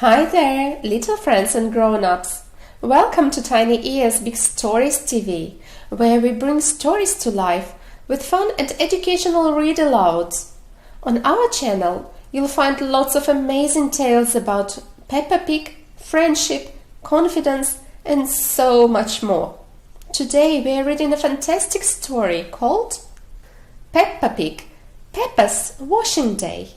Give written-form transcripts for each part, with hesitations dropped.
Hi there, little friends and grown-ups. Welcome to Tiny Ears Big Stories TV, where we bring stories to life with fun and educational read-alouds. On our channel, you'll find lots of amazing tales about Peppa Pig, friendship, confidence, and so much more. Today we are reading a fantastic story called Peppa Pig, Peppa's Washing Day.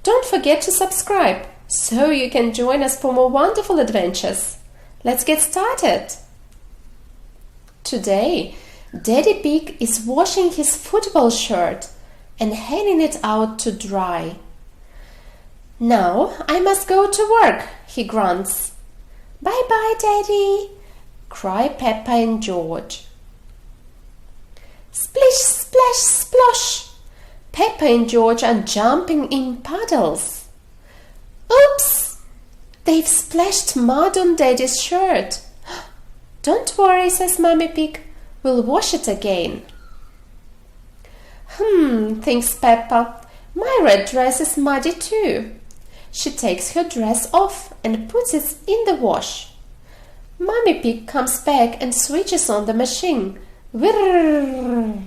Don't forget to subscribe so you can join us for more wonderful adventures. Let's get started. Today, Daddy Pig is washing his football shirt and hanging it out to dry. Now I must go to work, he grunts. Bye-bye, Daddy, cry Peppa and George. Splish, splash, splosh! Peppa and George are jumping in puddles. Oops! They've splashed mud on Daddy's shirt. Don't worry, says Mummy Pig. We'll wash it again. Thinks Peppa. My red dress is muddy too. She takes her dress off and puts it in the wash. Mummy Pig comes back and switches on the machine. Whirr!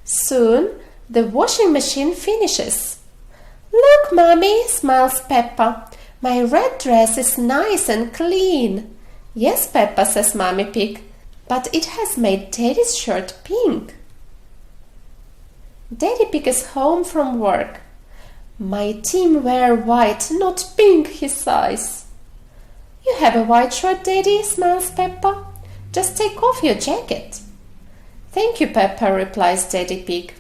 Soon the washing machine finishes. Look, Mummy, smiles Peppa. My red dress is nice and clean. Yes, Peppa, says Mummy Pig, but it has made Daddy's shirt pink. Daddy Pig is home from work. My team wear white, not pink, he sighs. You have a white shirt, Daddy, smiles Peppa. Just take off your jacket. Thank you, Peppa, replies Daddy Pig.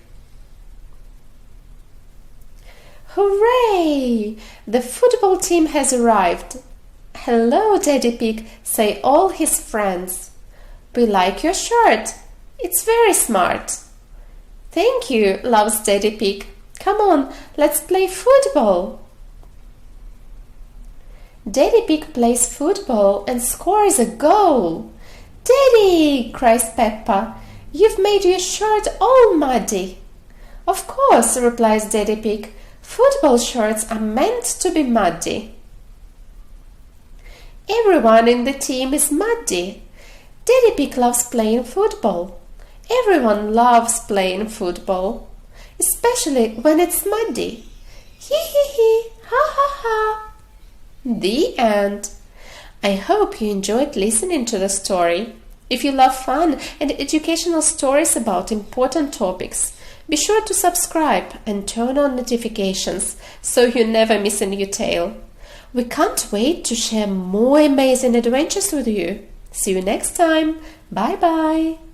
Hooray! The football team has arrived. Hello, Daddy Pig, say all his friends. We like your shirt. It's very smart. Thank you, loves Daddy Pig. Come on, let's play football. Daddy Pig plays football and scores a goal. Daddy, cries Peppa, you've made your shirt all muddy. Of course, replies Daddy Pig. Football shirts are meant to be muddy. Everyone in the team is muddy. Daddy Pig loves playing football. Everyone loves playing football, especially when it's muddy. Hee hee hee, ha ha ha. The end. I hope you enjoyed listening to the story. If you love fun and educational stories about important topics, be sure to subscribe and turn on notifications so you never miss a new tale. We can't wait to share more amazing adventures with you. See you next time. Bye bye.